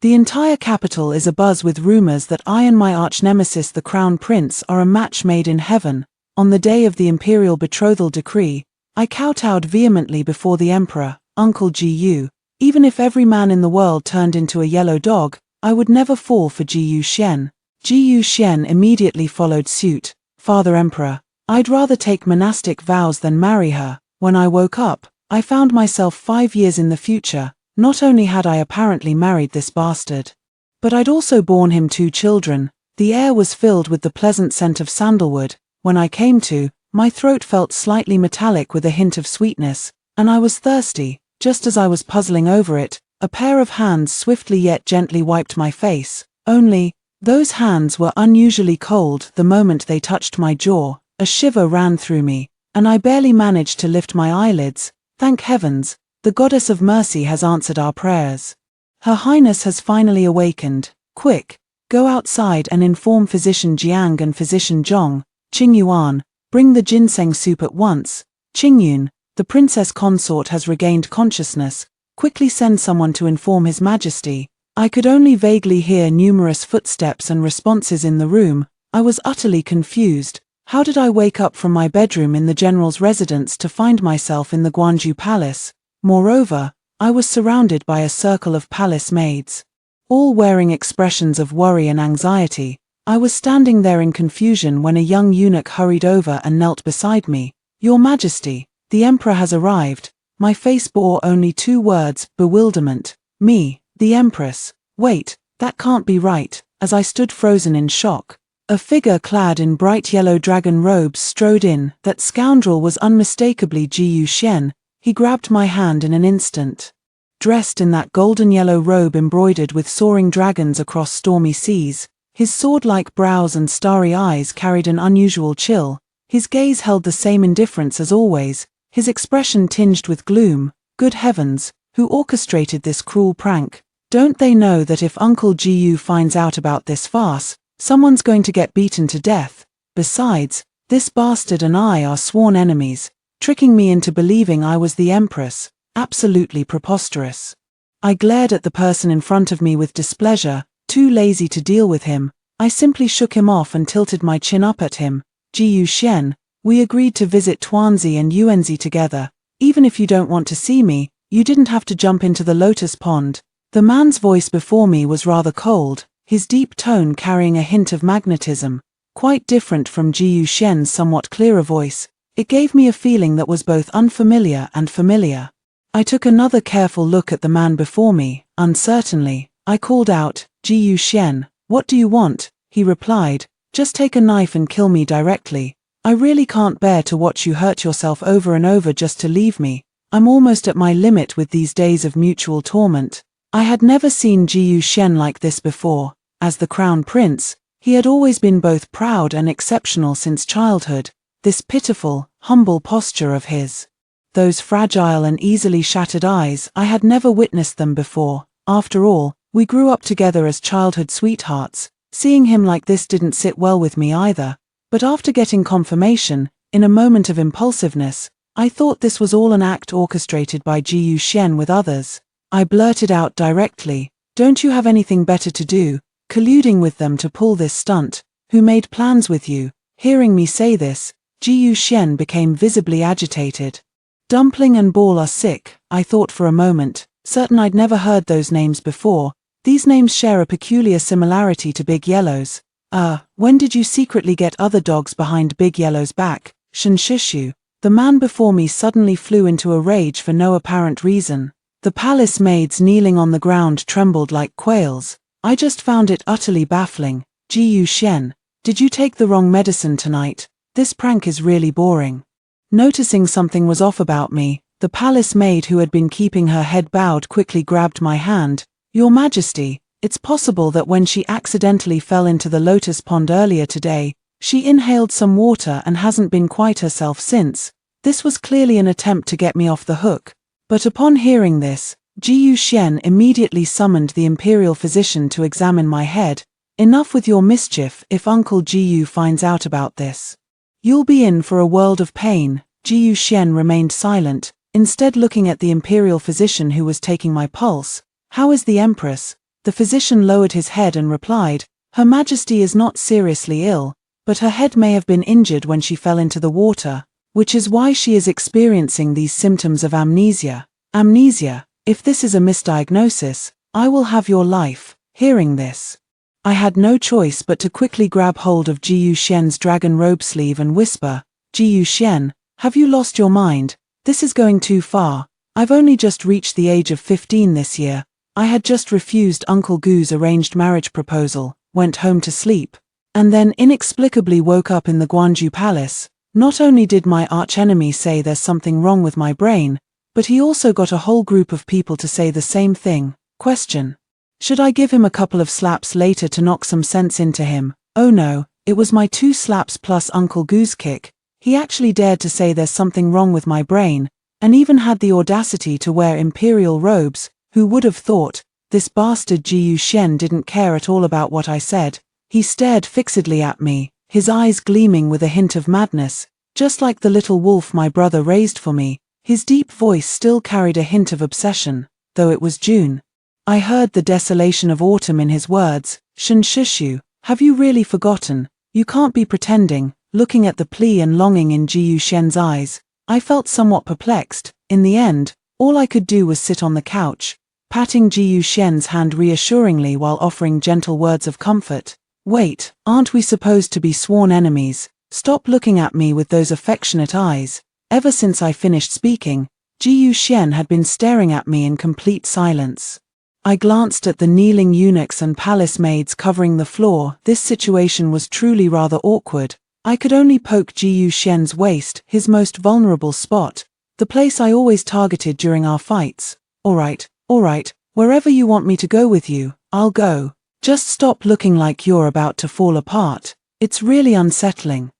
The entire capital is abuzz with rumors that I and my arch-nemesis the Crown Prince are a match made in heaven. On the day of the imperial betrothal decree, I kowtowed vehemently before the emperor, Uncle Gu. Even if every man in the world turned into a yellow dog, I would never fall for Gu Shen. Gu Shen immediately followed suit. Father Emperor, I'd rather take monastic vows than marry her. When I woke up, I found myself 5 years in the future. Not only had I apparently married this bastard, but I'd also borne him 2 children. The air was filled with the pleasant scent of sandalwood. When I came to, my throat felt slightly metallic with a hint of sweetness, and I was thirsty. Just as I was puzzling over it, a pair of hands swiftly yet gently wiped my face. Only, those hands were unusually cold the moment they touched my jaw. A shiver ran through me, and I barely managed to lift my eyelids. Thank heavens, the goddess of mercy has answered our prayers. Her Highness has finally awakened. Quick, go outside and inform Physician Jiang and Physician Zhong. Qingyuan, bring the ginseng soup at once. Qingyun, the princess consort has regained consciousness. Quickly send someone to inform His Majesty. I could only vaguely hear numerous footsteps and responses in the room. I was utterly confused. How did I wake up from my bedroom in the general's residence to find myself in the Guanju Palace? Moreover, I was surrounded by a circle of palace maids, all wearing expressions of worry and anxiety. I was standing there in confusion when a young eunuch hurried over and knelt beside me. Your Majesty, the Emperor has arrived. My face bore only 2 words, bewilderment. Me, the Empress. Wait, that can't be right. As I stood frozen in shock, a figure clad in bright yellow dragon robes strode in. That scoundrel was unmistakably Gu Shen. He grabbed my hand in an instant. Dressed in that golden yellow robe embroidered with soaring dragons across stormy seas, his sword-like brows and starry eyes carried an unusual chill. His gaze held the same indifference as always, his expression tinged with gloom. Good heavens, who orchestrated this cruel prank? Don't they know that if Uncle Gu finds out about this farce, someone's going to get beaten to death? Besides, this bastard and I are sworn enemies. Tricking me into believing I was the Empress. Absolutely preposterous. I glared at the person in front of me with displeasure. Too lazy to deal with him, I simply shook him off and tilted my chin up at him. Gu Shen, we agreed to visit Tuanzi and Yuanzi together. Even if you don't want to see me, you didn't have to jump into the lotus pond. The man's voice before me was rather cold, his deep tone carrying a hint of magnetism, quite different from Gu Shen's somewhat clearer voice. It gave me a feeling that was both unfamiliar and familiar. I took another careful look at the man before me. Uncertainly, I called out, Gu Shen, what do you want? He replied, just take a knife and kill me directly. I really can't bear to watch you hurt yourself over and over just to leave me. I'm almost at my limit with these days of mutual torment. I had never seen Gu Shen like this before. As the Crown Prince, he had always been both proud and exceptional since childhood. This pitiful, humble posture of his. Those fragile and easily shattered eyes, I had never witnessed them before. After all, we grew up together as childhood sweethearts. Seeing him like this didn't sit well with me either. But after getting confirmation, in a moment of impulsiveness, I thought this was all an act orchestrated by Gu Shen with others. I blurted out directly, don't you have anything better to do, colluding with them to pull this stunt? Who made plans with you? Hearing me say this, Gu Shen became visibly agitated. Dumpling and Ball are sick, I thought for a moment, certain I'd never heard those names before. These names share a peculiar similarity to Big Yellow's. When did you secretly get other dogs behind Big Yellow's back? Shinshishu. The man before me suddenly flew into a rage for no apparent reason. The palace maids kneeling on the ground trembled like quails. I just found it utterly baffling. Gu Shen, did you take the wrong medicine tonight? This prank is really boring. Noticing something was off about me, the palace maid who had been keeping her head bowed quickly grabbed my hand. Your Majesty, it's possible that when she accidentally fell into the lotus pond earlier today, she inhaled some water and hasn't been quite herself since. This was clearly an attempt to get me off the hook. But upon hearing this, Gu Shen immediately summoned the imperial physician to examine my head. Enough with your mischief. If Uncle Gu finds out about this, you'll be in for a world of pain. Gu Shen remained silent, instead looking at the imperial physician who was taking my pulse. How is the Empress? The physician lowered his head and replied, "Her Majesty is not seriously ill, but her head may have been injured when she fell into the water, which is why she is experiencing these symptoms of amnesia. Amnesia, if this is a misdiagnosis, I will have your life." Hearing this, I had no choice but to quickly grab hold of Ji Yuxian's dragon robe sleeve and whisper, "Ji Yuxian, have you lost your mind? This is going too far. I've only just reached the age of 15 this year. I had just refused Uncle Gu's arranged marriage proposal, went home to sleep, and then inexplicably woke up in the Guanju Palace. Not only did my archenemy say there's something wrong with my brain, but he also got a whole group of people to say the same thing. Question. Should I give him a couple of slaps later to knock some sense into him? Oh no, it was my 2 slaps plus Uncle Gu's kick. He actually dared to say there's something wrong with my brain, and even had the audacity to wear imperial robes. Who would have thought? This bastard Ji Yuxian didn't care at all about what I said. He stared fixedly at me, his eyes gleaming with a hint of madness, just like the little wolf my brother raised for me. His deep voice still carried a hint of obsession, though it was June. I heard the desolation of autumn in his words. "Shen Shushu, have you really forgotten? You can't be pretending." Looking at the plea and longing in Ji Yuxian's eyes, I felt somewhat perplexed. In the end, all I could do was sit on the couch, patting Ji Yuxian's hand reassuringly while offering gentle words of comfort. "Wait, aren't we supposed to be sworn enemies? Stop looking at me with those affectionate eyes." Ever since I finished speaking, Ji Yuxian had been staring at me in complete silence. I glanced at the kneeling eunuchs and palace maids covering the floor. This situation was truly rather awkward. I could only poke Ji Yuxian's waist, his most vulnerable spot, the place I always targeted during our fights. All right, wherever you want me to go with you, I'll go. Just stop looking like you're about to fall apart. It's really unsettling."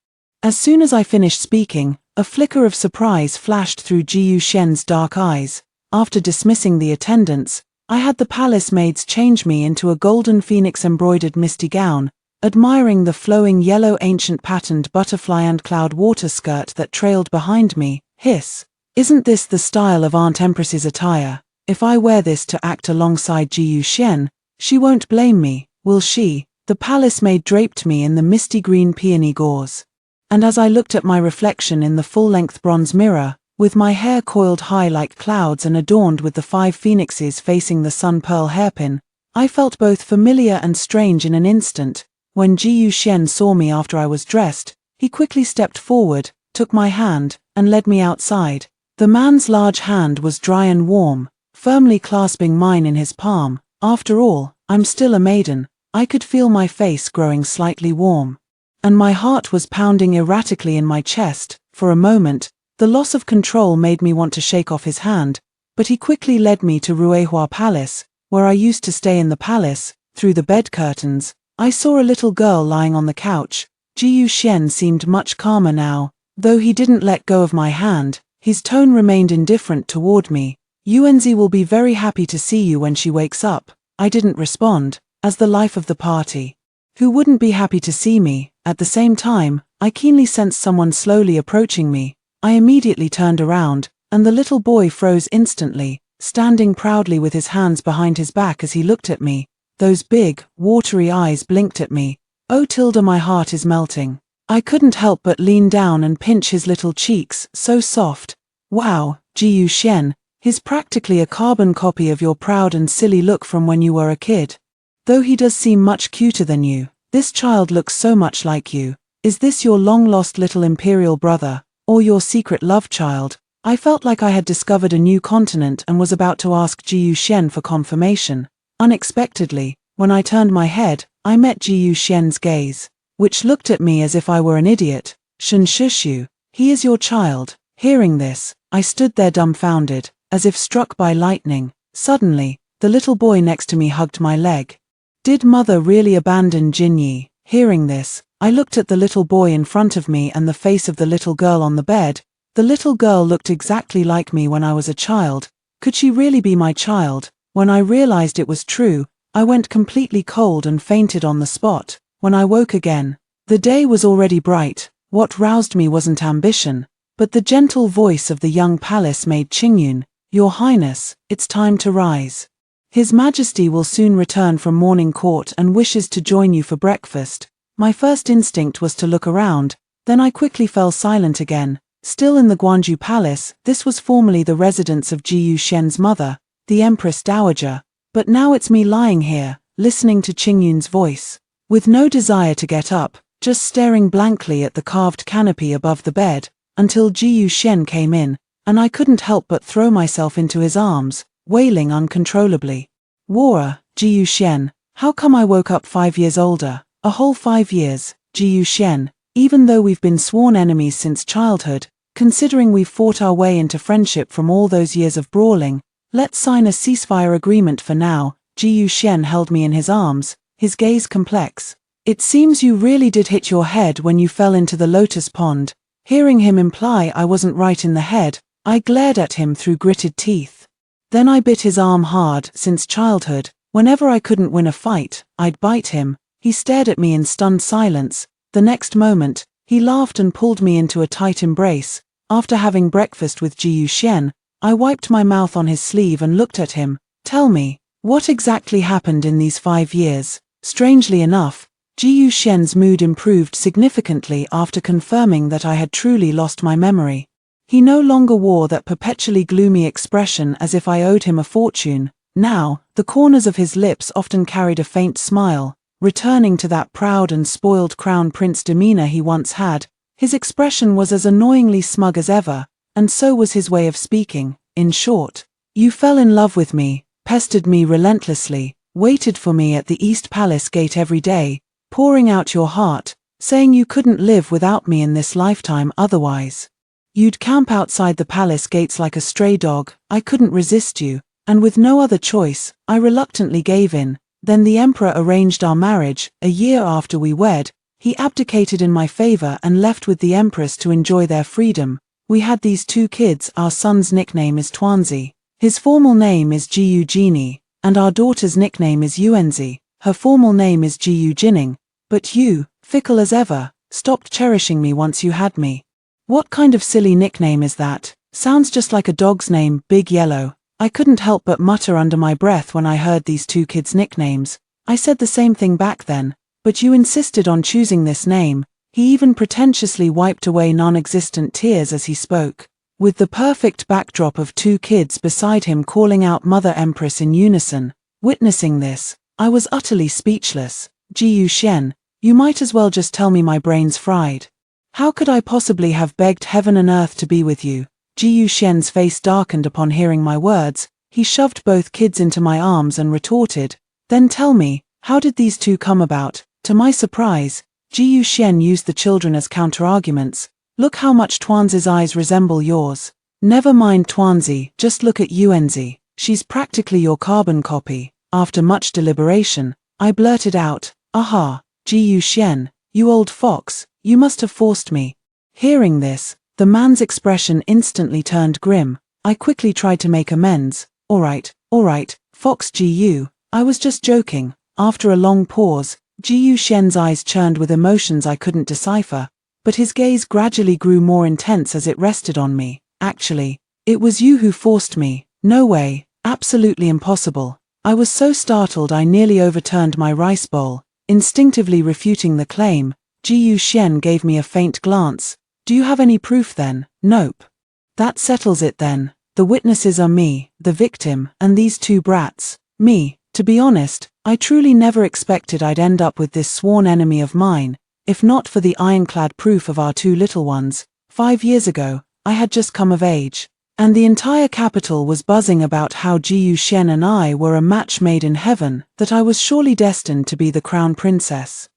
As soon as I finished speaking, a flicker of surprise flashed through Ji Yuxian's dark eyes. After dismissing the attendants, I had the palace maids change me into a golden phoenix embroidered misty gown, admiring the flowing yellow ancient patterned butterfly and cloud water skirt that trailed behind me. Hiss. Isn't this the style of Aunt Empress's attire? If I wear this to act alongside Ji Yuxian, she won't blame me, will she? The palace maid draped me in the misty green peony gauze. And as I looked at my reflection in the full-length bronze mirror, with my hair coiled high like clouds and adorned with the 5 phoenixes facing the sun pearl hairpin, I felt both familiar and strange in an instant. When Ji Yuxian saw me after I was dressed, he quickly stepped forward, took my hand, and led me outside. The man's large hand was dry and warm, firmly clasping mine in his palm. After all, I'm still a maiden. I could feel my face growing slightly warm, and my heart was pounding erratically in my chest. For a moment, the loss of control made me want to shake off his hand, but he quickly led me to Ruihua Palace, where I used to stay in the palace. Through the bed curtains, I saw a little girl lying on the couch. Ji Yuxian seemed much calmer now, though he didn't let go of my hand. His tone remained indifferent toward me. "Yuanzi will be very happy to see you when she wakes up." I didn't respond. As the life of the party, who wouldn't be happy to see me? At the same time, I keenly sensed someone slowly approaching me. I immediately turned around, and the little boy froze instantly, standing proudly with his hands behind his back as he looked at me. Those big, watery eyes blinked at me. Oh Tilda, my heart is melting. I couldn't help but lean down and pinch his little cheeks, so soft. "Wow, Ji Yuxian, he's practically a carbon copy of your proud and silly look from when you were a kid. Though he does seem much cuter than you. This child looks so much like you. Is this your long-lost little imperial brother, or your secret love child?" I felt like I had discovered a new continent and was about to ask Ji Yuxian for confirmation. Unexpectedly, when I turned my head, I met Ji Yuxian's gaze, which looked at me as if I were an idiot. "Shen Shushu, he is your child." Hearing this, I stood there dumbfounded, as if struck by lightning. Suddenly, the little boy next to me hugged my leg. Did mother really abandon Jinyi? Hearing this, I looked at the little boy in front of me and the face of the little girl on the bed. The little girl looked exactly like me when I was a child. Could she really be my child? When I realized it was true, I went completely cold and fainted on the spot. When I woke again, the day was already bright. What roused me wasn't ambition, but the gentle voice of the young palace maid Qingyun. "Your Highness, it's time to rise." His Majesty will soon return from morning court and wishes to join you for breakfast. My first instinct was to look around, then I quickly fell silent again. Still in the Guanju Palace, this was formerly the residence of Ji Yuxian's mother, the Empress Dowager, but now it's me lying here, listening to Qingyun's voice, with no desire to get up, just staring blankly at the carved canopy above the bed, until Ji Yuxian came in, and I couldn't help but throw myself into his arms, wailing uncontrollably. Wara, Ji Yuxian, how come I woke up 5 years older? A whole 5 years, Ji Yuxian, even though we've been sworn enemies since childhood, considering we've fought our way into friendship from all those years of brawling, let's sign a ceasefire agreement for now. Ji Yuxian held me in his arms, his gaze complex. It seems you really did hit your head when you fell into the lotus pond. Hearing him imply I wasn't right in the head, I glared at him through gritted teeth. Then I bit his arm hard. Since childhood, whenever I couldn't win a fight, I'd bite him. He stared at me in stunned silence. The next moment, he laughed and pulled me into a tight embrace. After having breakfast with Ji Yuxian, I wiped my mouth on his sleeve and looked at him. Tell me, what exactly happened in these 5 years? Strangely enough, Ji Yuxian's mood improved significantly after confirming that I had truly lost my memory. He no longer wore that perpetually gloomy expression as if I owed him a fortune. Now, the corners of his lips often carried a faint smile, returning to that proud and spoiled crown prince demeanor he once had. His expression was as annoyingly smug as ever, and so was his way of speaking. In short, you fell in love with me, pestered me relentlessly, waited for me at the East Palace gate every day, pouring out your heart, saying you couldn't live without me in this lifetime otherwise. You'd camp outside the palace gates like a stray dog. I couldn't resist you, and with no other choice, I reluctantly gave in. Then the emperor arranged our marriage. A year after we wed, he abdicated in my favor and left with the empress to enjoy their freedom. We had these 2 kids. Our son's nickname is Tuanzi. His formal name is Ji Eugenie, and our daughter's nickname is Yuanzi. Her formal name is Ji Yujining. But you, fickle as ever, stopped cherishing me once you had me. What kind of silly nickname is that? Sounds just like a dog's name, Big Yellow. I couldn't help but mutter under my breath when I heard these 2 kids' nicknames. I said the same thing back then, but you insisted on choosing this name. He even pretentiously wiped away non-existent tears as he spoke, with the perfect backdrop of 2 kids beside him calling out Mother Empress in unison. Witnessing this, I was utterly speechless. Ji Yuxian, you might as well just tell me my brain's fried. How could I possibly have begged heaven and earth to be with you? Ji Yuxian's face darkened upon hearing my words. He shoved both kids into my arms and retorted, then tell me, how did these 2 come about? To my surprise, Ji Yuxian used the children as counter-arguments. Look how much Tuanzi's eyes resemble yours. Never mind Tuanzi, just look at Yuanzi. She's practically your carbon copy. After much deliberation, I blurted out, aha, Ji Yuxian, you old fox, you must have forced me. Hearing this, the man's expression instantly turned grim. I quickly tried to make amends. All right, Fox Gu, I was just joking. After a long pause, Ji Yuxian's eyes churned with emotions I couldn't decipher, but his gaze gradually grew more intense as it rested on me. Actually, it was you who forced me. No way, absolutely impossible. I was so startled I nearly overturned my rice bowl, instinctively refuting the claim. Ji Yuxian gave me a faint glance. Do you have any proof then? Nope. That settles it then. The witnesses are me, the victim, and these 2 brats. Me. To be honest, I truly never expected I'd end up with this sworn enemy of mine, if not for the ironclad proof of our 2 little ones. 5 years ago, I had just come of age, and the entire capital was buzzing about how Ji Yuxian and I were a match made in heaven, that I was surely destined to be the crown princess.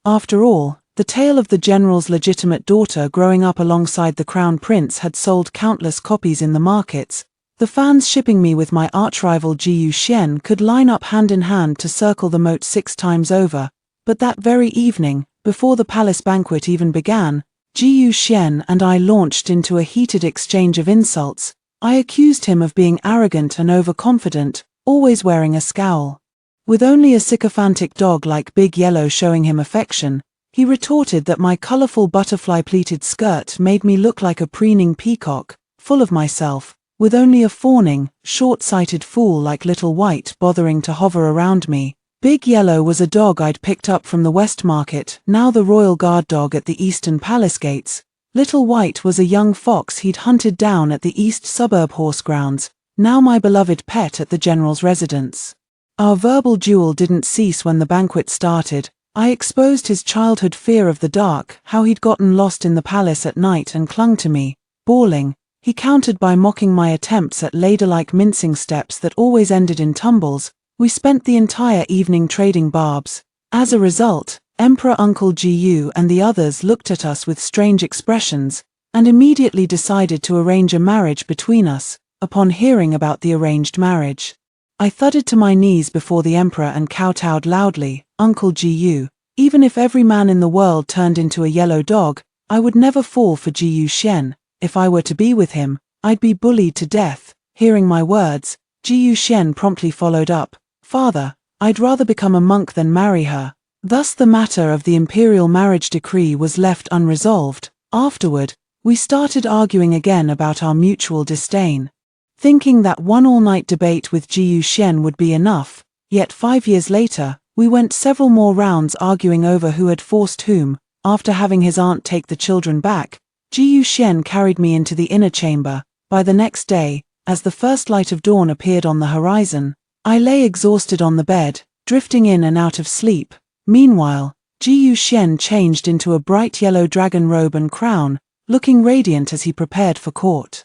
After all, the tale of the general's legitimate daughter growing up alongside the crown prince had sold countless copies in the markets. The fans shipping me with my arch-rival Ji Yuxian could line up hand in hand to circle the moat 6 times over. But that very evening, before the palace banquet even began, Ji Yuxian and I launched into a heated exchange of insults. I accused him of being arrogant and overconfident, always wearing a scowl. With only a sycophantic dog like Big Yellow showing him affection, he retorted that my colorful butterfly-pleated skirt made me look like a preening peacock. Full of myself, with only a fawning, short-sighted fool like Little White bothering to hover around me. Big Yellow was a dog I'd picked up from the West Market, now the Royal Guard dog at the Eastern Palace gates. Little White was a young fox he'd hunted down at the East Suburb Horse Grounds, now my beloved pet at the General's residence. Our verbal duel didn't cease when the banquet started. I exposed his childhood fear of the dark, how he'd gotten lost in the palace at night and clung to me, bawling. He countered by mocking my attempts at ladder-like mincing steps that always ended in tumbles. We spent the entire evening trading barbs. As a result, Emperor Uncle Gu and the others looked at us with strange expressions, and immediately decided to arrange a marriage between us. Upon hearing about the arranged marriage, I thudded to my knees before the Emperor and kowtowed loudly. Uncle Gu, even if every man in the world turned into a yellow dog, I would never fall for Gu Shen. If I were to be with him, I'd be bullied to death. Hearing my words, Gu Shen promptly followed up. Father, I'd rather become a monk than marry her. Thus the matter of the imperial marriage decree was left unresolved. Afterward, we started arguing again about our mutual disdain. Thinking that one all-night debate with Gu Shen would be enough, yet 5 years later, we went several more rounds arguing over who had forced whom. After having his aunt take the children back, Gu Shen carried me into the inner chamber. By the next day, as the first light of dawn appeared on the horizon, I lay exhausted on the bed, drifting in and out of sleep. Meanwhile, Gu Shen changed into a bright yellow dragon robe and crown, looking radiant as he prepared for court.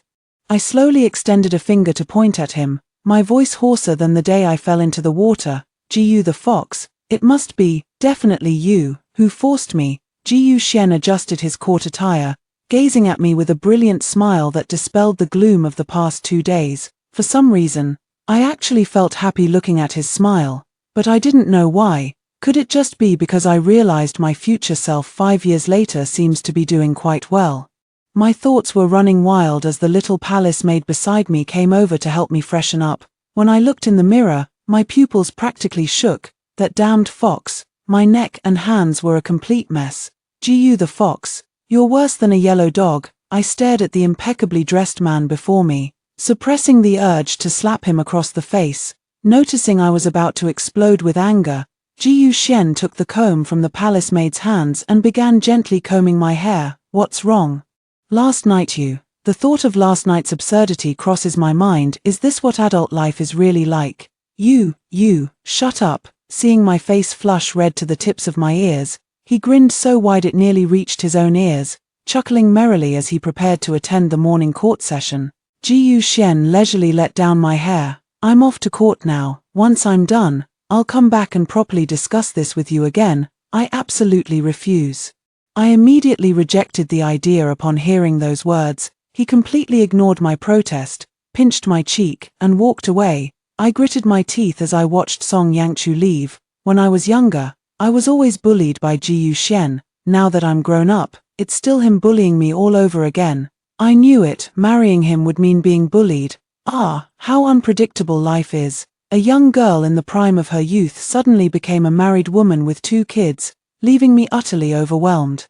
I slowly extended a finger to point at him, my voice hoarser than the day I fell into the water. Gu the fox, it must be, definitely you, who forced me. Gu Shen adjusted his court attire, gazing at me with a brilliant smile that dispelled the gloom of the past 2 days. For some reason, I actually felt happy looking at his smile, but I didn't know why. Could it just be because I realized my future self 5 years later seems to be doing quite well? My thoughts were running wild as the little palace maid beside me came over to help me freshen up. When I looked in the mirror, my pupils practically shook. That damned fox, my neck and hands were a complete mess. Gu the fox, you're worse than a yellow dog. I stared at the impeccably dressed man before me, suppressing the urge to slap him across the face. Noticing I was about to explode with anger, Gu Shen took the comb from the palace maid's hands and began gently combing my hair. What's wrong? Last night the thought of last night's absurdity crosses my mind. Is this what adult life is really like? You, shut up. Seeing my face flush red to the tips of my ears, he grinned so wide it nearly reached his own ears, chuckling merrily as he prepared to attend the morning court session. Gu Shen leisurely let down my hair. I'm off to court now. Once I'm done, I'll come back and properly discuss this with you again. I absolutely refuse. I immediately rejected the idea upon hearing those words. He completely ignored my protest, pinched my cheek, and walked away. I gritted my teeth as I watched Song Yangchu leave. When I was younger, I was always bullied by Gu Shen. Now that I'm grown up, it's still him bullying me all over again. I knew it. Marrying him would mean being bullied. Ah, how unpredictable life is. A young girl in the prime of her youth suddenly became a married woman with 2 kids, leaving me utterly overwhelmed.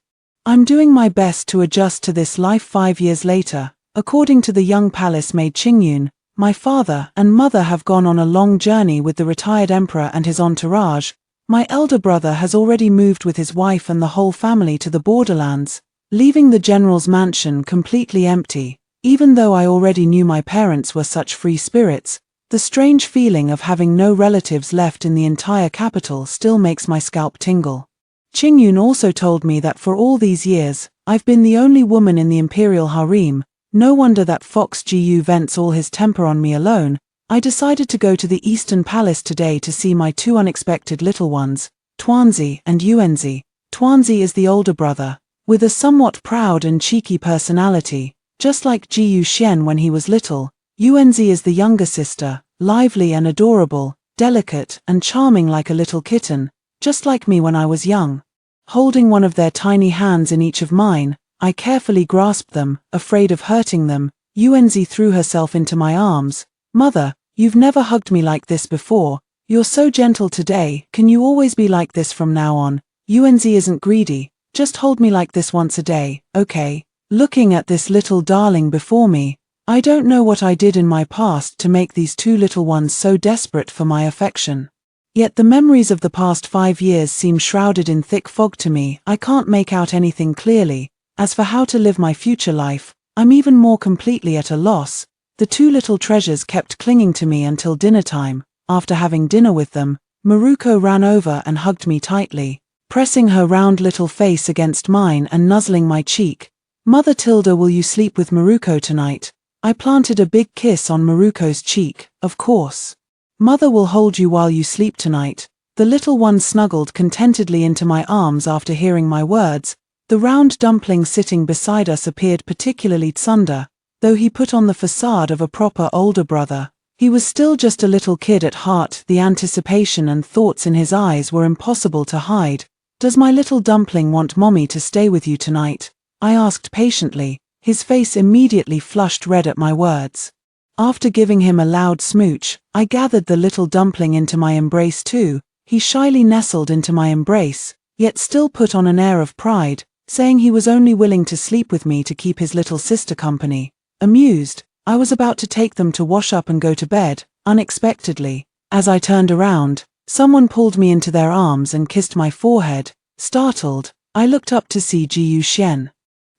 I'm doing my best to adjust to this life 5 years later. According to the young palace maid Qingyun, my father and mother have gone on a long journey with the retired emperor and his entourage. My elder brother has already moved with his wife and the whole family to the borderlands, leaving the general's mansion completely empty. Even though I already knew my parents were such free spirits, the strange feeling of having no relatives left in the entire capital still makes my scalp tingle. Qingyun also told me that for all these years, I've been the only woman in the imperial harem. No wonder that Fox Gu vents all his temper on me alone. I decided to go to the Eastern Palace today to see my 2 unexpected little ones, Tuanzi and Yuanzi. Tuanzi is the older brother, with a somewhat proud and cheeky personality, just like Gu Shen when he was little. Yuanzi is the younger sister, lively and adorable, delicate and charming like a little kitten, just like me when I was young. Holding one of their tiny hands in each of mine, I carefully grasped them, afraid of hurting them. Yuanzi threw herself into my arms. Mother, you've never hugged me like this before. You're so gentle today. Can you always be like this from now on? Yuanzi isn't greedy. Just hold me like this once a day, okay? Looking at this little darling before me, I don't know what I did in my past to make these two little ones so desperate for my affection. Yet the memories of the past 5 years seem shrouded in thick fog to me. I can't make out anything clearly. As for how to live my future life, I'm even more completely at a loss. The two little treasures kept clinging to me until dinner time. After having dinner with them, Maruko ran over and hugged me tightly, pressing her round little face against mine and nuzzling my cheek. "Mother Tilda, will you sleep with Maruko tonight?" I planted a big kiss on Maruko's cheek. "Of course. Mother will hold you while you sleep tonight." The little one snuggled contentedly into my arms after hearing my words. The round dumpling sitting beside us appeared particularly tsundere, though he put on the facade of a proper older brother. He was still just a little kid at heart. The anticipation and thoughts in his eyes were impossible to hide. "Does my little dumpling want mommy to stay with you tonight?" I asked patiently. His face immediately flushed red at my words. After giving him a loud smooch, I gathered the little dumpling into my embrace too. He shyly nestled into my embrace, yet still put on an air of pride, saying he was only willing to sleep with me to keep his little sister company. Amused, I was about to take them to wash up and go to bed. Unexpectedly, as I turned around, someone pulled me into their arms and kissed my forehead. Startled, I looked up to see Ji Yuxian,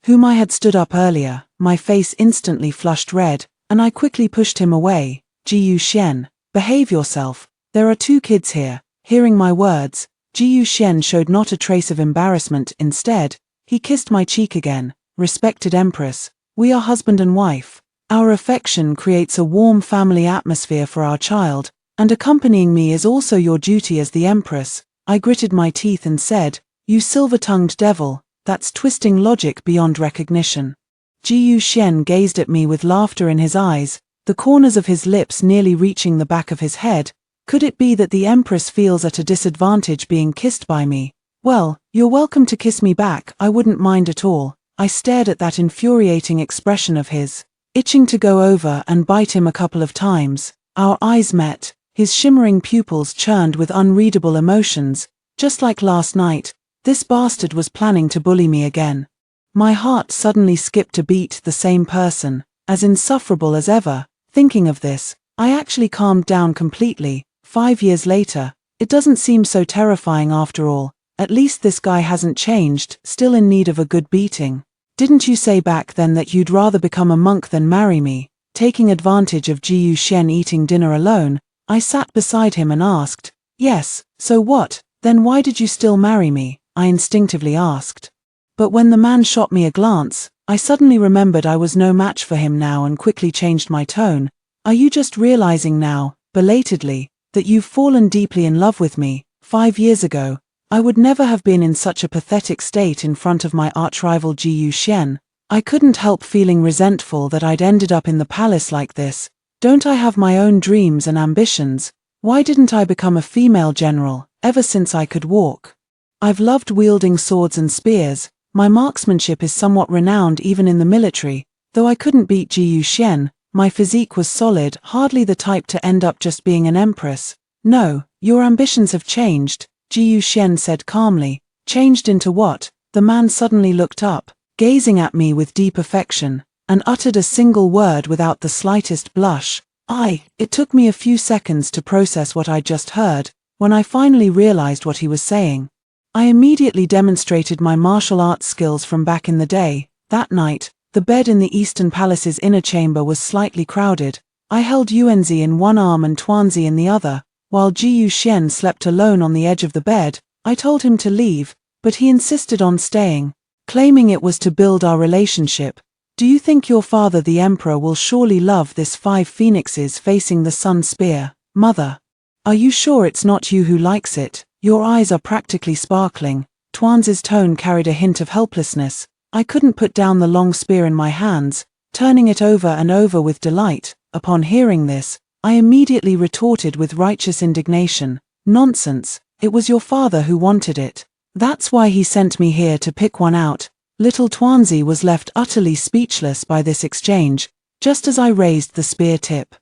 whom I had stood up earlier. My face instantly flushed red, and I quickly pushed him away. "Ji Yuxian, behave yourself. There are two kids here." Hearing my words, Ji Yuxian showed not a trace of embarrassment. Instead, he kissed my cheek again. "Respected Empress, we are husband and wife. Our affection creates a warm family atmosphere for our child, and accompanying me is also your duty as the Empress." I gritted my teeth and said, "You silver-tongued devil, that's twisting logic beyond recognition." Ji Yuxian gazed at me with laughter in his eyes, the corners of his lips nearly reaching the back of his head. "Could it be that the Empress feels at a disadvantage being kissed by me? Well, you're welcome to kiss me back. I wouldn't mind at all." I stared at that infuriating expression of his, itching to go over and bite him a couple of times. Our eyes met, his shimmering pupils churned with unreadable emotions. Just like last night, this bastard was planning to bully me again. My heart suddenly skipped a beat. The same person, as insufferable as ever. Thinking of this, I actually calmed down completely. 5 years later, it doesn't seem so terrifying after all. At least this guy hasn't changed, still in need of a good beating. "Didn't you say back then that you'd rather become a monk than marry me?" Taking advantage of Ji Yuxian eating dinner alone, I sat beside him and asked. "Yes, so what? Then why did you still marry me?" I instinctively asked. But when the man shot me a glance, I suddenly remembered I was no match for him now and quickly changed my tone. "Are you just realizing now, belatedly, that you've fallen deeply in love with me? 5 years ago, I would never have been in such a pathetic state in front of my arch-rival Ji Yuxian. I couldn't help feeling resentful that I'd ended up in the palace like this. Don't I have my own dreams and ambitions? Why didn't I become a female general, ever since I could walk? I've loved wielding swords and spears. My marksmanship is somewhat renowned even in the military. Though I couldn't beat Ji Yuxian, my physique was solid, hardly the type to end up just being an empress." "No, your ambitions have changed," Ji Yuxian said calmly. "Changed into what?" The man suddenly looked up, gazing at me with deep affection, and uttered a single word without the slightest blush. It took me a few seconds to process what I'd just heard. When I finally realized what he was saying, I immediately demonstrated my martial arts skills from back in the day. That night, the bed in the Eastern Palace's inner chamber was slightly crowded. I held Yuanzi in one arm and Tuanzi in the other, while Ji Yuxian slept alone on the edge of the bed. I told him to leave, but he insisted on staying, claiming it was to build our relationship. "Do you think your father the emperor will surely love this 5 phoenixes facing the sun spear? Mother, are you sure it's not you who likes it? Your eyes are practically sparkling." Tuanzi's tone carried a hint of helplessness. I couldn't put down the long spear in my hands, turning it over and over with delight. Upon hearing this, I immediately retorted with righteous indignation. "Nonsense, it was your father who wanted it. That's why he sent me here to pick one out." Little Tuanzi was left utterly speechless by this exchange, just as I raised the spear tip,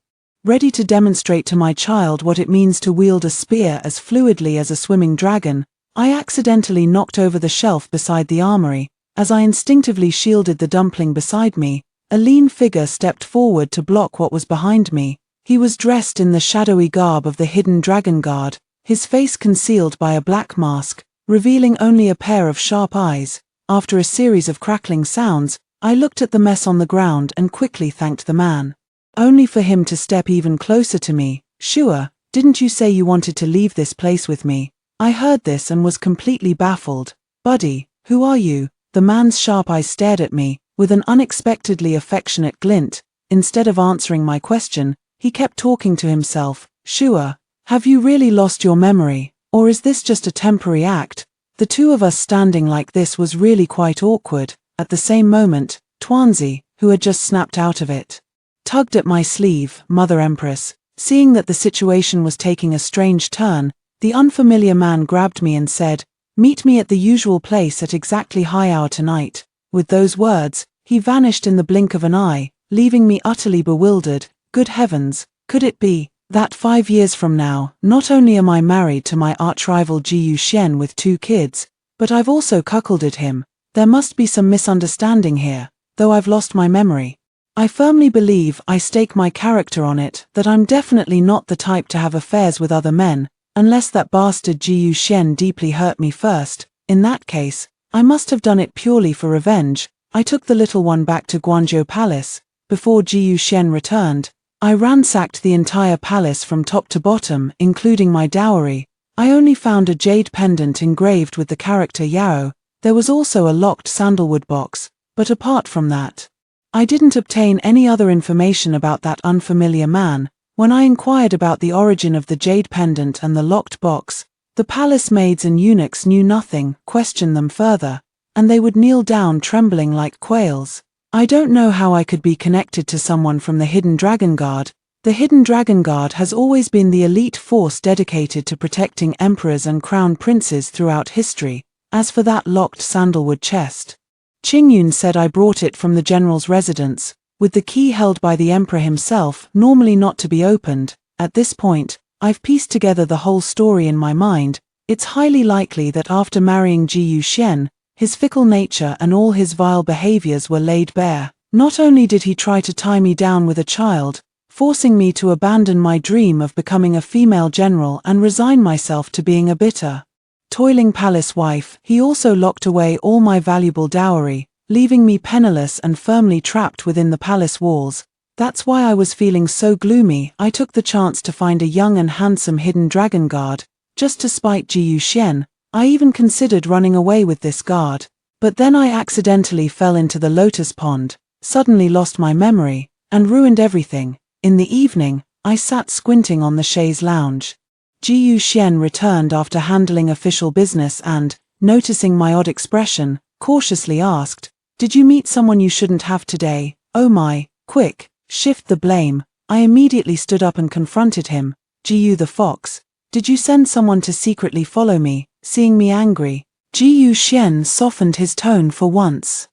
ready to demonstrate to my child what it means to wield a spear as fluidly as a swimming dragon. I accidentally knocked over the shelf beside the armory. As I instinctively shielded the dumpling beside me, A lean figure stepped forward to block what was behind me. He was dressed in the shadowy garb of the hidden dragon guard, his face concealed by a black mask, revealing only a pair of sharp eyes. After a series of crackling sounds, I looked at the mess on the ground and quickly thanked the man. Only for him to step even closer to me. "Sure, didn't you say you wanted to leave this place with me?" I heard this and was completely baffled. "Buddy, who are you?" The man's sharp eyes stared at me, with an unexpectedly affectionate glint. Instead of answering my question, he kept talking to himself. "Sure, have you really lost your memory, or is this just a temporary act?" The two of us standing like this was really quite awkward. At the same moment, Tuanzi, who had just snapped out of it, tugged at my sleeve. "Mother Empress." Seeing that the situation was taking a strange turn, the unfamiliar man grabbed me and said, "Meet me at the usual place at exactly high hour tonight." With those words, he vanished in the blink of an eye, leaving me utterly bewildered. Good heavens, could it be that 5 years from now, not only am I married to my arch-rival Jiyu Xian with 2 kids, but I've also cuckolded him? There must be some misunderstanding here, though I've lost my memory. I firmly believe, I stake my character on it, that I'm definitely not the type to have affairs with other men, unless that bastard Jiyu Xian deeply hurt me first. In that case, I must have done it purely for revenge. I took the little one back to Guangzhou Palace. Before Jiyu Xian returned, I ransacked the entire palace from top to bottom, including my dowry. I only found a jade pendant engraved with the character Yao. There was also a locked sandalwood box, but apart from that, I didn't obtain any other information about that unfamiliar man. When I inquired about the origin of the jade pendant and the locked box, the palace maids and eunuchs knew nothing, questioned them further, and they would kneel down trembling like quails. I don't know how I could be connected to someone from the Hidden Dragon Guard. The Hidden Dragon Guard has always been the elite force dedicated to protecting emperors and crown princes throughout history. As for that locked sandalwood chest, Qingyun said I brought it from the general's residence, with the key held by the emperor himself, normally not to be opened. At this point, I've pieced together the whole story in my mind. It's highly likely that after marrying Jiyu Xian, his fickle nature and all his vile behaviors were laid bare. Not only did he try to tie me down with a child, forcing me to abandon my dream of becoming a female general and resign myself to being a bitter, toiling palace wife, he also locked away all my valuable dowry, leaving me penniless and firmly trapped within the palace walls. That's why I was feeling so gloomy. I took the chance to find a young and handsome hidden dragon guard, just to spite Jiyu Xian. I even considered running away with this guard, but then I accidentally fell into the lotus pond, suddenly lost my memory, and ruined everything. In the evening, I sat squinting on the chaise lounge. Jiyu Xian returned after handling official business and, noticing my odd expression, cautiously asked, "Did you meet someone you shouldn't have today?" "Oh my, quick, shift the blame." I immediately stood up and confronted him. "Jiyu the fox, did you send someone to secretly follow me?" Seeing me angry, Jiyu Xian softened his tone for once.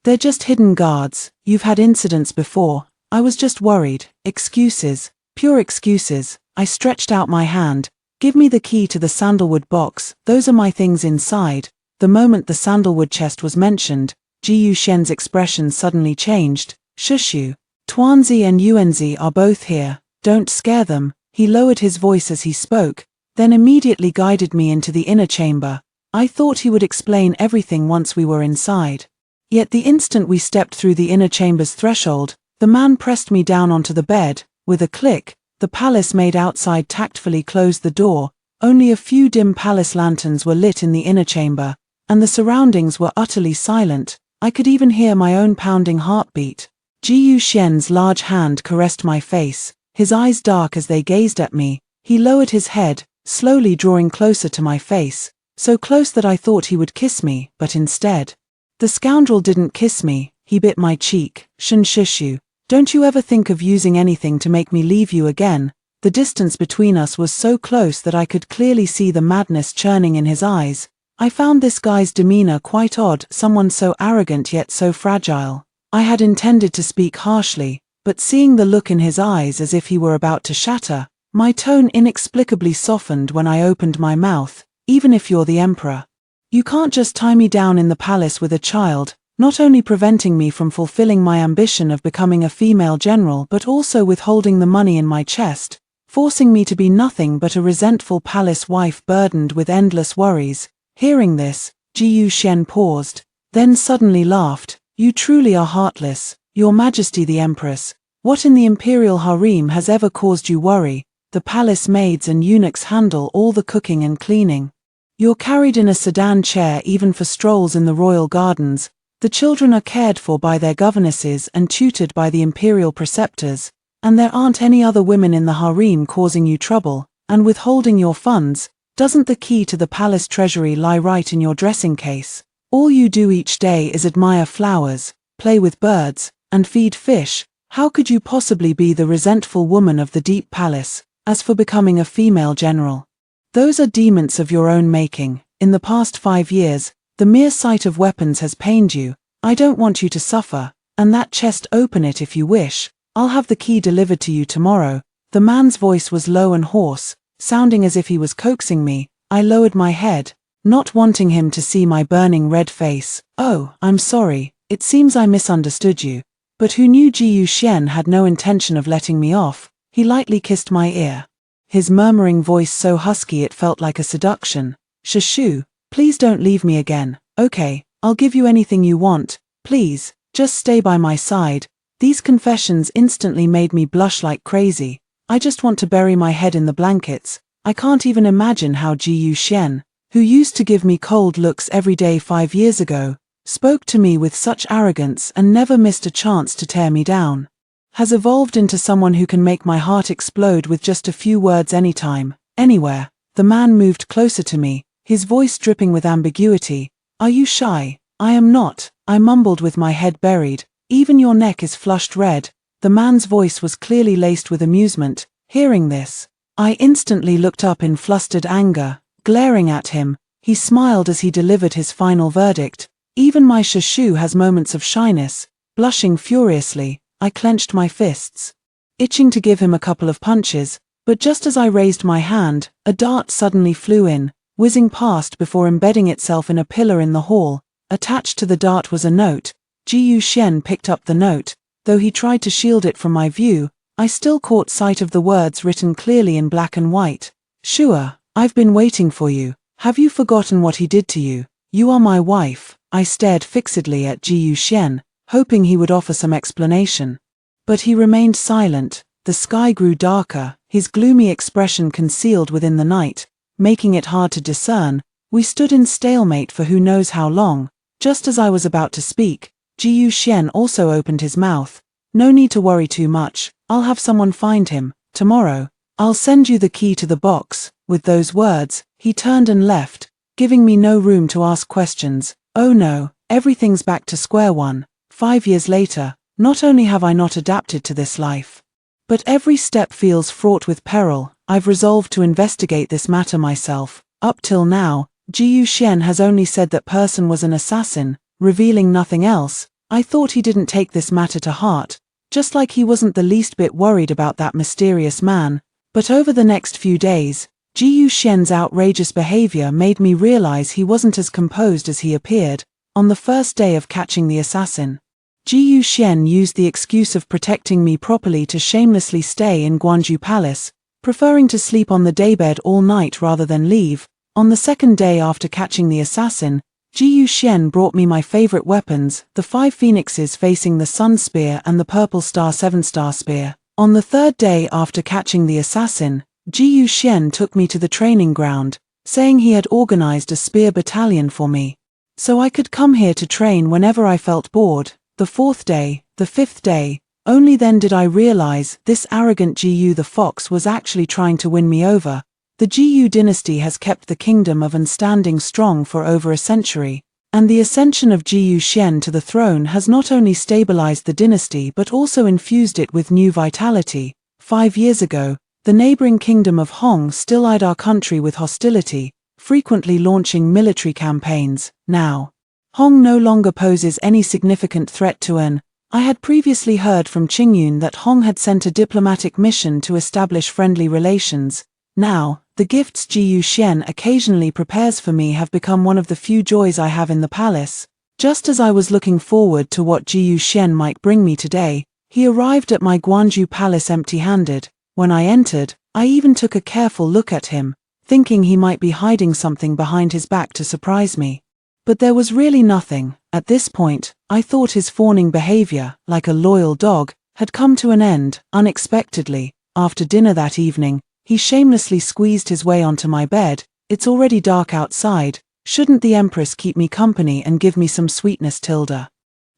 "They're just hidden guards, you've had incidents before. I was just worried." Excuses, pure excuses. I stretched out my hand. "Give me the key to the sandalwood box, those are my things inside." The moment the sandalwood chest was mentioned, Jiyu Xian's expression suddenly changed. "Shushu, Tuanzi and Yuanzi are both here, don't scare them." He lowered his voice as he spoke, then immediately guided me into the inner chamber. I thought he would explain everything once we were inside. Yet the instant we stepped through the inner chamber's threshold, the man pressed me down onto the bed. With a click, the palace maid outside tactfully closed the door. Only a few dim palace lanterns were lit in the inner chamber, and the surroundings were utterly silent. I could even hear my own pounding heartbeat. Jiyu Xian's large hand caressed my face, his eyes dark as they gazed at me. He lowered his head, slowly drawing closer to my face, so close that I thought he would kiss me, but instead, the scoundrel didn't kiss me. He bit my cheek. "Shishu, don't you ever think of using anything to make me leave you again?" The distance between us was so close that I could clearly see the madness churning in his eyes. I found this guy's demeanor quite odd, someone so arrogant yet so fragile. I had intended to speak harshly, but seeing the look in his eyes as if he were about to shatter, my tone inexplicably softened when I opened my mouth. "Even if you're the emperor, you can't just tie me down in the palace with a child. not only preventing me from fulfilling my ambition of becoming a female general but also withholding the money in my chest, forcing me to be nothing but a resentful palace wife burdened with endless worries. Hearing this, Ji Yuxian paused, then suddenly laughed. You truly are heartless, Your Majesty the Empress. What in the imperial harem has ever caused you worry? The palace maids and eunuchs handle all the cooking and cleaning. You're carried in a sedan chair even for strolls in the royal gardens. The children are cared for by their governesses and tutored by the imperial preceptors, and there aren't any other women in the harem causing you trouble, and withholding your funds. Doesn't the key to the palace treasury lie right in your dressing case? All you do each day is admire flowers, play with birds, and feed fish. How could you possibly be the resentful woman of the deep palace? As for becoming a female general, those are demons of your own making. In the past 5 years, the mere sight of weapons has pained you. I don't want you to suffer, and that chest, open it if you wish. I'll have the key delivered to you tomorrow. The man's voice was low and hoarse, sounding as if he was coaxing me. I lowered my head, not wanting him to see my burning red face. Oh, I'm sorry, it seems I misunderstood you. But who knew Ji Yuxian had no intention of letting me off? He lightly kissed my ear, his murmuring voice so husky it felt like a seduction. Shushu, please don't leave me again. Okay, I'll give you anything you want. Please, just stay by my side. These confessions instantly made me blush like crazy. I just want to bury my head in the blankets. I can't even imagine how Ji Yuxian, who used to give me cold looks every day 5 years ago, spoke to me with such arrogance and never missed a chance to tear me down, has evolved into someone who can make my heart explode with just a few words anytime, anywhere. The man moved closer to me, his voice dripping with ambiguity. Are you shy? I am not, I mumbled with my head buried. Even your neck is flushed red. The man's voice was clearly laced with amusement. Hearing this, I instantly looked up in flustered anger, glaring at him. He smiled as he delivered his final verdict. Even my Shushu has moments of shyness. Blushing furiously, I clenched my fists, itching to give him a couple of punches, but just as I raised my hand, a dart suddenly flew in, whizzing past before embedding itself in a pillar in the hall. Attached to the dart was a note. Ji Yuxian picked up the note. Though he tried to shield it from my view, I still caught sight of the words written clearly in black and white. Shua, I've been waiting for you. Have you forgotten what he did to you? You are my wife. I stared fixedly at Ji Yuxian, hoping he would offer some explanation. But he remained silent. The sky grew darker, his gloomy expression concealed within the night, making it hard to discern. We stood in stalemate for who knows how long. Just as I was about to speak, Ji Yuxian also opened his mouth. No need to worry too much. I'll have someone find him. Tomorrow, I'll send you the key to the box. With those words, he turned and left, giving me no room to ask questions. Oh no, everything's back to square one. 5 years later, not only have I not adapted to this life, but every step feels fraught with peril. I've resolved to investigate this matter myself. Up till now, Ji Yuxian has only said that person was an assassin, revealing nothing else. I thought he didn't take this matter to heart, just like he wasn't the least bit worried about that mysterious man. But over the next few days, Ji Yuxian's outrageous behavior made me realize he wasn't as composed as he appeared. On the first day of catching the assassin, Ji Yuxian used the excuse of protecting me properly to shamelessly stay in Guanju Palace, preferring to sleep on the daybed all night rather than leave. On the second day after catching the assassin, Ji Yuxian brought me my favorite weapons, the 5 phoenixes facing the Sun Spear and the Purple Star 7-star Spear. On the third day after catching the assassin, Ji Yuxian took me to the training ground, saying he had organized a spear battalion for me, so I could come here to train whenever I felt bored. The 4th day, the 5th day, only then did I realize this arrogant Ji the Fox was actually trying to win me over. The Ji dynasty has kept the kingdom of An standing strong for over a century, and the ascension of Ji Yuxian to the throne has not only stabilized the dynasty but also infused it with new vitality. 5 years ago, the neighboring kingdom of Hong still eyed our country with hostility, frequently launching military campaigns. Now, Hong no longer poses any significant threat to An. I had previously heard from Qingyun that Hong had sent a diplomatic mission to establish friendly relations. Now, the gifts Ji Yuxian occasionally prepares for me have become one of the few joys I have in the palace. Just as I was looking forward to what Ji Yuxian might bring me today, he arrived at my Guanju palace empty-handed. When I entered, I even took a careful look at him, thinking he might be hiding something behind his back to surprise me. But there was really nothing. At this point, I thought his fawning behavior, like a loyal dog, had come to an end. Unexpectedly, after dinner that evening, he shamelessly squeezed his way onto my bed. It's already dark outside. Shouldn't the Empress keep me company and give me some sweetness, Tilda?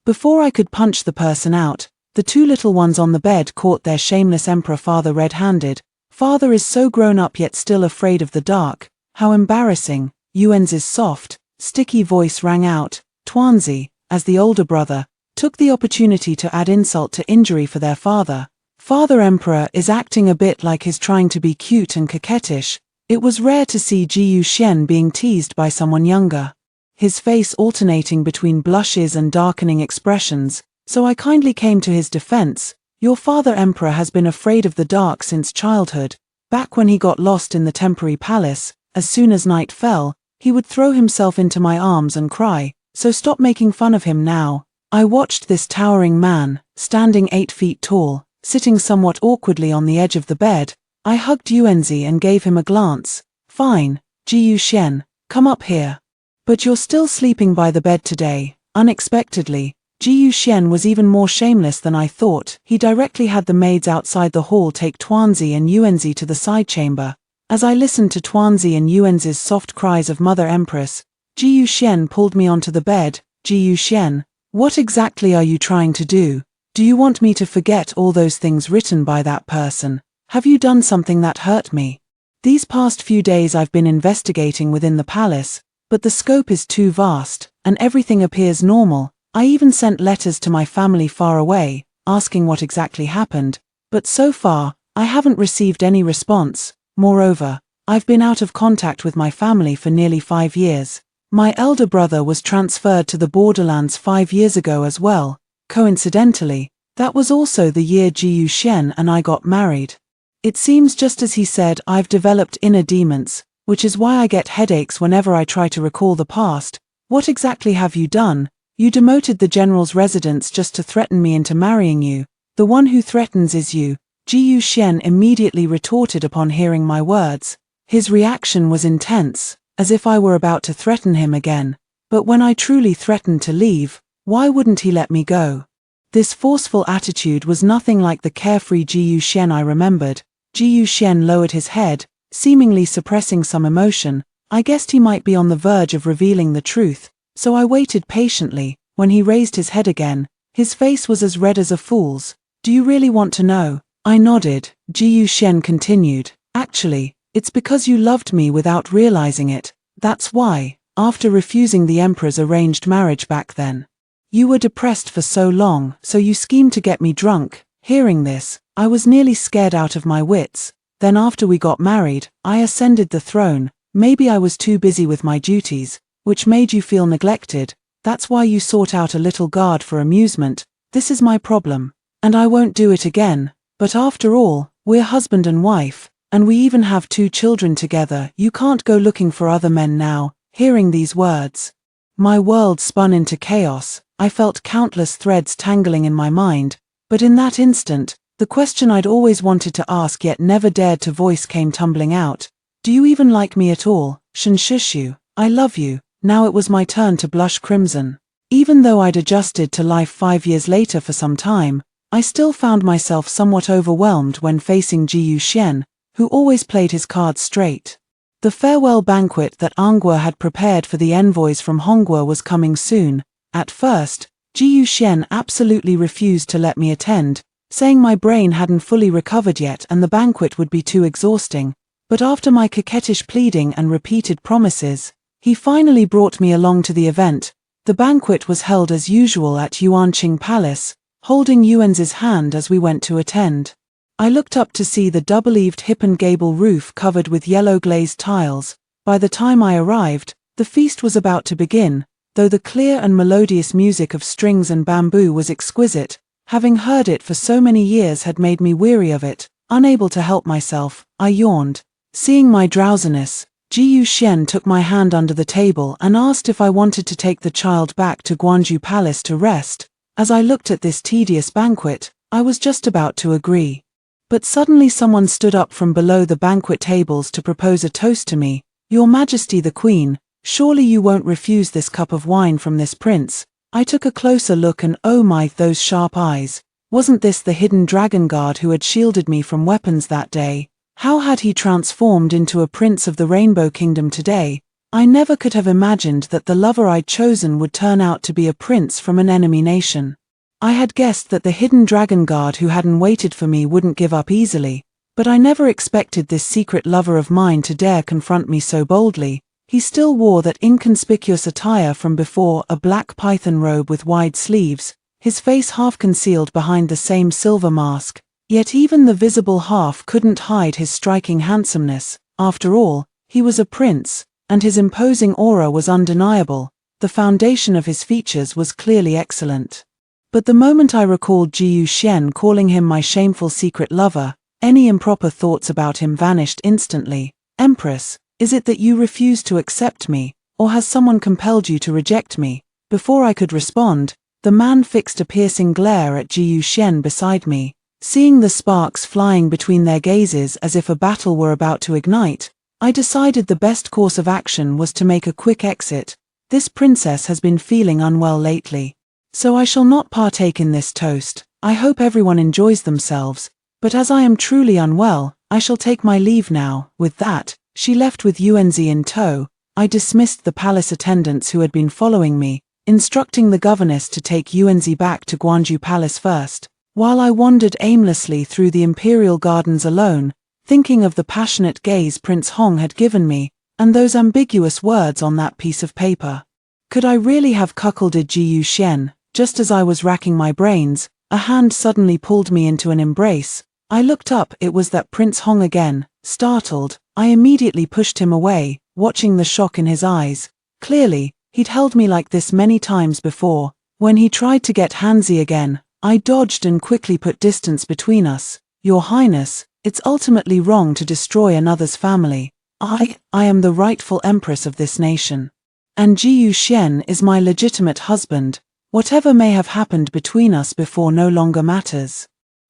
Before I could punch the person out, the two little ones on the bed caught their shameless Emperor father red-handed. Father is so grown up yet still afraid of the dark. How embarrassing. Yuan's soft, sticky voice rang out. Tuanzi, as the older brother, took the opportunity to add insult to injury for their father. Father Emperor is acting a bit like he's trying to be cute and coquettish. It was rare to see Ji Yuxian being teased by someone younger. His face alternating between blushes and darkening expressions, so I kindly came to his defense. Your father Emperor has been afraid of the dark since childhood. Back when he got lost in the temporary palace, as soon as night fell, he would throw himself into my arms and cry, so stop making fun of him now. I watched this towering man, standing 8 feet tall, sitting somewhat awkwardly on the edge of the bed. I hugged Yuanzi and gave him a glance. Fine, Ji Yuxian, come up here. But you're still sleeping by the bed today. Unexpectedly, Ji Yuxian was even more shameless than I thought. He directly had the maids outside the hall take Tuanzi and Yuanzi to the side chamber. As I listened to Tuanzi and Yuanzi's soft cries of Mother Empress, Ji Yuxian pulled me onto the bed. Ji Yuxian, what exactly are you trying to do? Do you want me to forget all those things written by that person? Have you done something that hurt me? These past few days I've been investigating within the palace, but the scope is too vast, and everything appears normal. I even sent letters to my family far away, asking what exactly happened, but so far, I haven't received any response. Moreover, I've been out of contact with my family for nearly 5 years. My elder brother was transferred to the borderlands 5 years ago as well. Coincidentally, that was also the year Ji Yuxian and I got married. It seems just as he said, I've developed inner demons, which is why I get headaches whenever I try to recall the past. What exactly have you done? You demoted the general's residence just to threaten me into marrying you. The one who threatens is you. Ji Yuxian immediately retorted upon hearing my words. His reaction was intense, as if I were about to threaten him again. But when I truly threatened to leave, why wouldn't he let me go? This forceful attitude was nothing like the carefree Ji Yuxian I remembered. Ji Yuxian lowered his head, seemingly suppressing some emotion. I guessed he might be on the verge of revealing the truth, so I waited patiently. When he raised his head again, his face was as red as a fool's. Do you really want to know? I nodded. Ji Yuxian continued. Actually, it's because you loved me without realizing it. That's why, after refusing the Emperor's arranged marriage back then, you were depressed for so long, so you schemed to get me drunk. Hearing this, I was nearly scared out of my wits. Then after we got married, I ascended the throne. Maybe I was too busy with my duties, which made you feel neglected. That's why you sought out a little guard for amusement. This is my problem, and I won't do it again. But after all, we're husband and wife, and we even have 2 children together. You can't go looking for other men now. Hearing these words, my world spun into chaos. I felt countless threads tangling in my mind, but in that instant, the question I'd always wanted to ask yet never dared to voice came tumbling out. Do you even like me at all? Shunshu, I love you. Now it was my turn to blush crimson. Even though I'd adjusted to life 5 years later for some time, I still found myself somewhat overwhelmed when facing Ji Yuxian, who always played his cards straight. The farewell banquet that Anghua had prepared for the envoys from Hongguo was coming soon. At first, Ji Yuxian absolutely refused to let me attend, saying my brain hadn't fully recovered yet and the banquet would be too exhausting. But after my coquettish pleading and repeated promises, he finally brought me along to the event. The banquet was held as usual at Yuanqing Palace, holding Yuan's hand as we went to attend. I looked up to see the double-eaved hip and gable roof covered with yellow glazed tiles. By the time I arrived, the feast was about to begin, though the clear and melodious music of strings and bamboo was exquisite. Having heard it for so many years had made me weary of it. Unable to help myself, I yawned. Seeing my drowsiness, Ji Yuxian took my hand under the table and asked if I wanted to take the child back to Guanju Palace to rest. As I looked at this tedious banquet, I was just about to agree. But suddenly someone stood up from below the banquet tables to propose a toast to me. Your Majesty the Queen, surely you won't refuse this cup of wine from this prince. I took a closer look and oh my, those sharp eyes. Wasn't this the hidden dragon guard who had shielded me from weapons that day? How had he transformed into a prince of the Rainbow Kingdom today? I never could have imagined that the lover I'd chosen would turn out to be a prince from an enemy nation. I had guessed that the hidden dragon guard who hadn't waited for me wouldn't give up easily, but I never expected this secret lover of mine to dare confront me so boldly. He still wore that inconspicuous attire from before, a black python robe with wide sleeves, his face half concealed behind the same silver mask, yet even the visible half couldn't hide his striking handsomeness. After all, he was a prince, and his imposing aura was undeniable. The foundation of his features was clearly excellent. But the moment I recalled Ji Yuxian calling him my shameful secret lover, any improper thoughts about him vanished instantly. Empress, is it that you refuse to accept me, or has someone compelled you to reject me? Before I could respond, the man fixed a piercing glare at Ji Yuxian beside me. Seeing the sparks flying between their gazes as if a battle were about to ignite, I decided the best course of action was to make a quick exit. This princess has been feeling unwell lately, so I shall not partake in this toast. I hope everyone enjoys themselves, but as I am truly unwell, I shall take my leave now. With that, she left with Yuanzi in tow. I dismissed the palace attendants who had been following me, instructing the governess to take Yuanzi back to Guanju Palace first, while I wandered aimlessly through the imperial gardens alone, thinking of the passionate gaze Prince Hong had given me, and those ambiguous words on that piece of paper. Could I really have cuckolded Ji Yuxian? Just as I was racking my brains, a hand suddenly pulled me into an embrace. I looked up, it was that Prince Hong again. Startled, I immediately pushed him away, watching the shock in his eyes. Clearly, he'd held me like this many times before. When he tried to get handsy again, I dodged and quickly put distance between us. Your Highness, it's ultimately wrong to destroy another's family. I am the rightful empress of this nation. And Ji Yuxian is my legitimate husband. Whatever may have happened between us before no longer matters.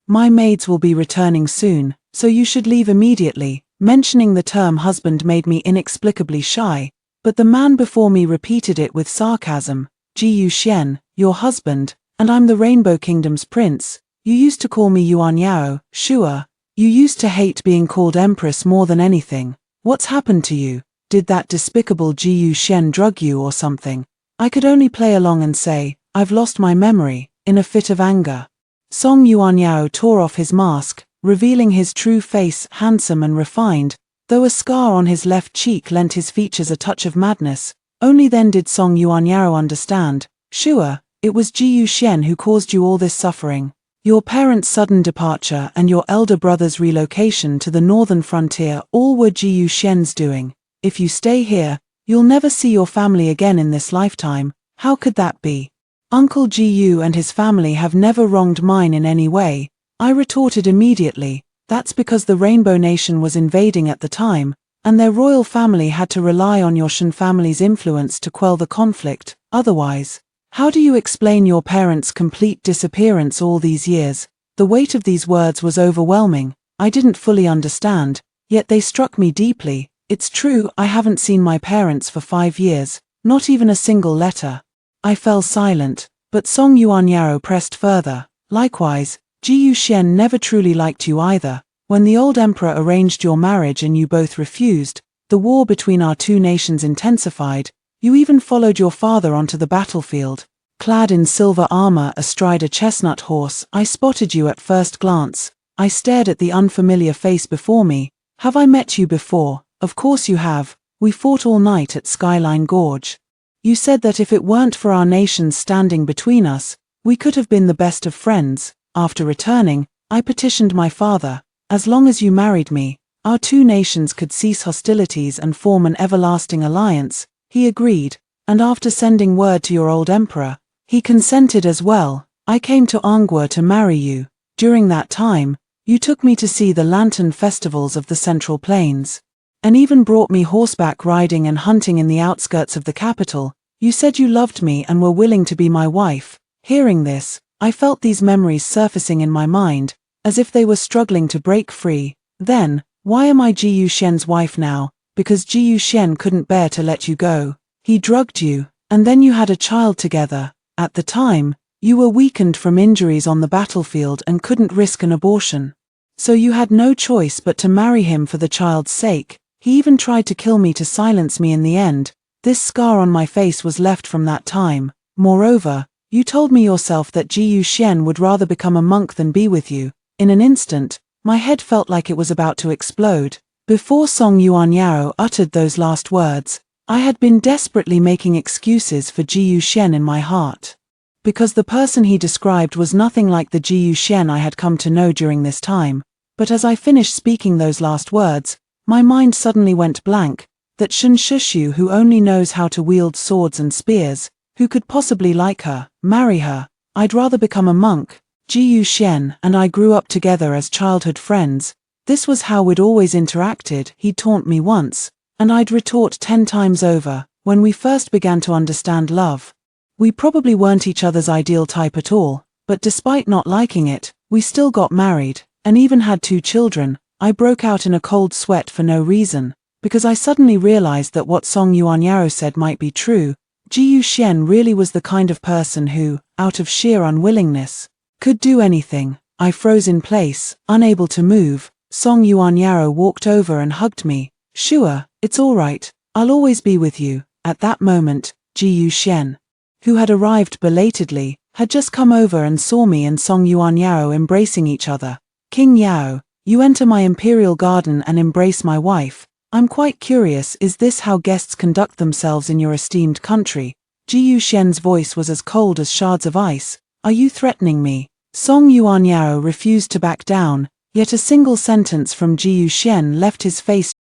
My maids will be returning soon, so you should leave immediately. Mentioning the term husband made me inexplicably shy, but the man before me repeated it with sarcasm. Ji Yuxian, your husband, and I'm the Rainbow Kingdom's prince. You used to call me Yuan Yao, sure. You used to hate being called empress more than anything. What's happened to you? Did that despicable Ji Yuxian drug you or something? I could only play along and say, I've lost my memory, in a fit of anger. Song Yuanyao tore off his mask, revealing his true face, handsome and refined, though a scar on his left cheek lent his features a touch of madness. Only then did Song Yuanyao understand. Sure, it was Ji Yuxian who caused you all this suffering. Your parents' sudden departure and your elder brother's relocation to the northern frontier all were Ji Yuxian's doing. If you stay here, you'll never see your family again in this lifetime. How could that be? Uncle Ji Yu and his family have never wronged mine in any way. I retorted immediately. That's because the Rainbow Nation was invading at the time, and their royal family had to rely on your Shen family's influence to quell the conflict. Otherwise, how do you explain your parents' complete disappearance all these years? The weight of these words was overwhelming. I didn't fully understand, yet they struck me deeply. It's true, I haven't seen my parents for 5 years, not even a single letter. I fell silent, but Song Yuanyao pressed further. Likewise, Ji Yuxian never truly liked you either. When the old emperor arranged your marriage and you both refused, the war between our two nations intensified. You even followed your father onto the battlefield. Clad in silver armor astride a chestnut horse, I spotted you at first glance. I stared at the unfamiliar face before me. Have I met you before? Of course you have. We fought all night at Skyline Gorge. You said that if it weren't for our nations standing between us, we could have been the best of friends. After returning, I petitioned my father. As long as you married me, our two nations could cease hostilities and form an everlasting alliance. He agreed, and after sending word to your old emperor, he consented as well. I came to Angua to marry you. During that time, you took me to see the lantern festivals of the Central Plains. and even brought me horseback riding and hunting in the outskirts of the capital. You said you loved me and were willing to be my wife. Hearing this, I felt these memories surfacing in my mind, as if they were struggling to break free. Then, why am I Ji Yuxian's wife now? Because Ji Yuxian couldn't bear to let you go. He drugged you, and then you had a child together. At the time, you were weakened from injuries on the battlefield and couldn't risk an abortion. So you had no choice but to marry him for the child's sake. He even tried to kill me to silence me in the end. This scar on my face was left from that time. Moreover, you told me yourself that Ji Yuxian would rather become a monk than be with you. In an instant, my head felt like it was about to explode. Before Song Yuanyao uttered those last words, I had been desperately making excuses for Ji Yuxian in my heart. Because the person he described was nothing like the Ji Yuxian I had come to know during this time. But as I finished speaking those last words, my mind suddenly went blank. That Shen Shushu, who only knows how to wield swords and spears, who could possibly like her, marry her? I'd rather become a monk. Ji Yuxian and I grew up together as childhood friends. This was how we'd always interacted. He'd taunt me once, and I'd retort 10 times over. When we first began to understand love, we probably weren't each other's ideal type at all, but despite not liking it, we still got married, and even had 2 children. I broke out in a cold sweat for no reason, because I suddenly realized that what Song Yuanyao said might be true. Ji Yuxian really was the kind of person who, out of sheer unwillingness, could do anything. I froze in place, unable to move. Song Yuanyao walked over and hugged me. Sure, it's all right, I'll always be with you. At that moment, Ji Yuxian, who had arrived belatedly, had just come over and saw me and Song Yuanyao embracing each other. King Yao, you enter my imperial garden and embrace my wife. I'm quite curious, is this how guests conduct themselves in your esteemed country? Ji Yuxian's voice was as cold as shards of ice. Are you threatening me? Song Yuanyao refused to back down, yet a single sentence from Ji Yuxian left his face